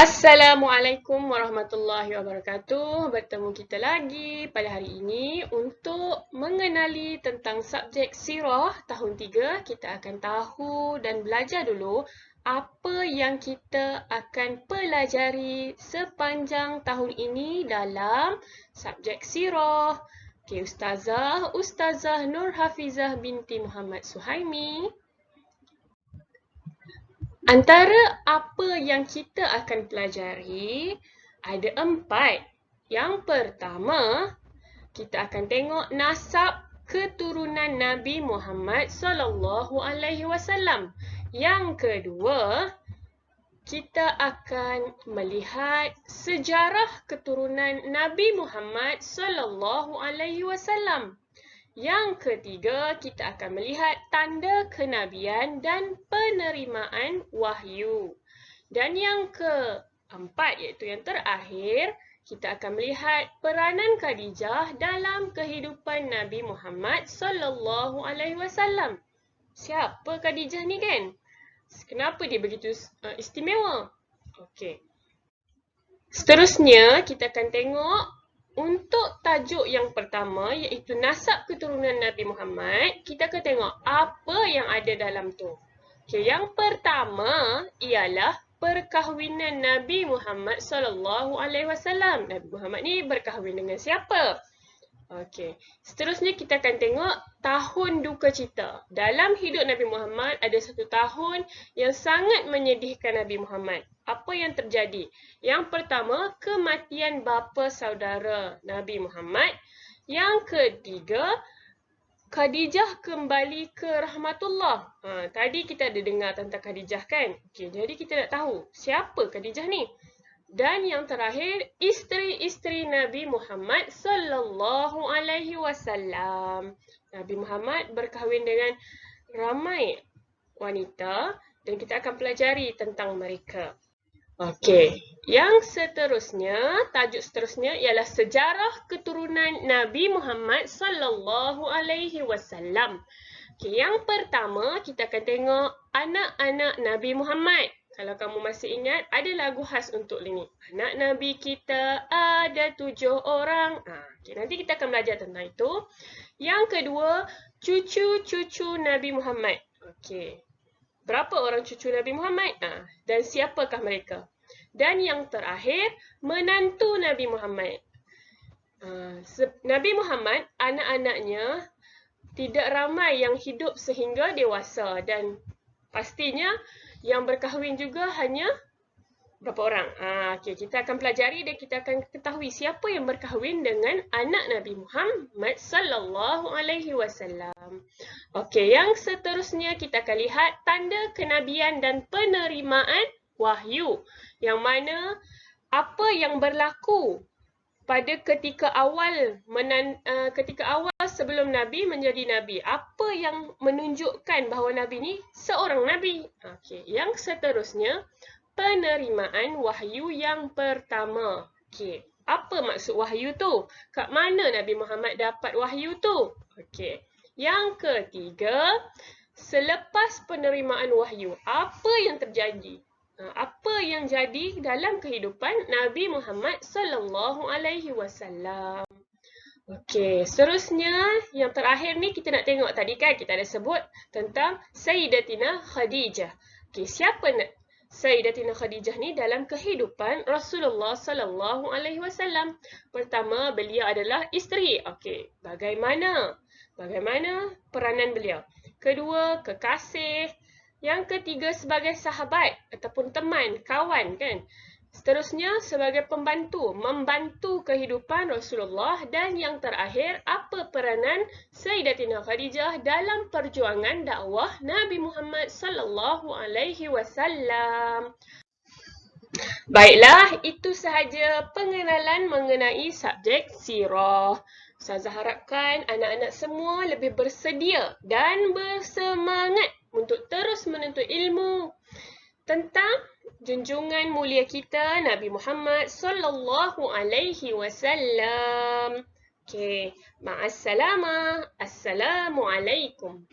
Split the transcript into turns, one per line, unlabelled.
Assalamualaikum warahmatullahi wabarakatuh. Bertemu kita lagi pada hari ini untuk mengenali tentang subjek sirah tahun 3. Kita akan tahu dan belajar dulu apa yang kita akan pelajari sepanjang tahun ini dalam subjek sirah. Okey, Ustazah Nur Hafizah binti Muhammad Suhaimi. Antara apa yang kita akan pelajari, ada 4. Yang pertama, kita akan tengok nasab keturunan Nabi Muhammad SAW. Yang kedua, kita akan melihat sejarah keturunan Nabi Muhammad SAW. Yang ketiga, kita akan melihat tanda kenabian dan penerimaan wahyu. Dan yang keempat, iaitu yang terakhir, kita akan melihat peranan Khadijah dalam kehidupan Nabi Muhammad SAW. Siapa Khadijah ni kan? Kenapa dia begitu istimewa? Okey. Seterusnya, kita akan tengok untuk tajuk yang pertama iaitu nasab keturunan Nabi Muhammad, kita akan tengok apa yang ada dalam tu. Okay, yang pertama ialah perkahwinan Nabi Muhammad SAW. Nabi Muhammad ni berkahwin dengan siapa? Okey. Seterusnya kita akan tengok tahun duka cita. Dalam hidup Nabi Muhammad ada satu tahun yang sangat menyedihkan Nabi Muhammad. Apa yang terjadi? Yang pertama, kematian bapa saudara Nabi Muhammad. Yang ketiga, Khadijah kembali ke rahmatullah. Tadi kita ada dengar tentang Khadijah kan? Okey, jadi kita nak tahu siapa Khadijah ni? Dan yang terakhir, isteri-isteri Nabi Muhammad SAW. Nabi Muhammad berkahwin dengan ramai wanita dan kita akan pelajari tentang mereka. Okey, yang seterusnya, tajuk seterusnya ialah sejarah keturunan Nabi Muhammad SAW. Okey, yang pertama kita akan tengok anak-anak Nabi Muhammad. Kalau kamu masih ingat, ada lagu khas untuk ini. Anak Nabi kita ada 7 orang. Okay, nanti kita akan belajar tentang itu. Yang kedua, cucu-cucu Nabi Muhammad. Okey. Berapa orang cucu Nabi Muhammad? Dan siapakah mereka? Dan yang terakhir, menantu Nabi Muhammad. Nabi Muhammad, anak-anaknya tidak ramai yang hidup sehingga dewasa. Dan pastinya, yang berkahwin juga hanya berapa orang? Okay, kita akan pelajari dan kita akan ketahui siapa yang berkahwin dengan anak Nabi Muhammad SAW. Okey, yang seterusnya kita akan lihat tanda kenabian dan penerimaan wahyu. Yang mana apa yang berlaku pada ketika awal sebelum Nabi menjadi Nabi. Apa yang menunjukkan bahawa Nabi ni seorang Nabi. Okey, yang seterusnya penerimaan wahyu yang pertama. Okey, apa maksud wahyu tu? Kat mana Nabi Muhammad dapat wahyu tu? Okey, yang ketiga, selepas penerimaan wahyu, apa yang terjadi? Apa yang jadi dalam kehidupan Nabi Muhammad SAW. Okey, seterusnya yang terakhir ni kita nak tengok tadi kan kita ada sebut tentang Sayyidatina Khadijah. Okey, siapa Sayyidatina Khadijah ni dalam kehidupan Rasulullah SAW? Pertama, beliau adalah isteri. Okey, bagaimana peranan beliau? Kedua, kekasih. Yang ketiga, sebagai sahabat ataupun teman, kawan kan. Seterusnya, sebagai pembantu, membantu kehidupan Rasulullah. Dan yang terakhir, apa peranan Sayyidatina Khadijah dalam perjuangan dakwah Nabi Muhammad SAW. Baiklah, itu sahaja pengenalan mengenai subjek sirah. Ustazah harapkan anak-anak semua lebih bersedia dan bersemangat untuk terus menuntut ilmu tentang junjungan mulia kita Nabi Muhammad SAW. Okey, ma'assalamah. Assalamualaikum.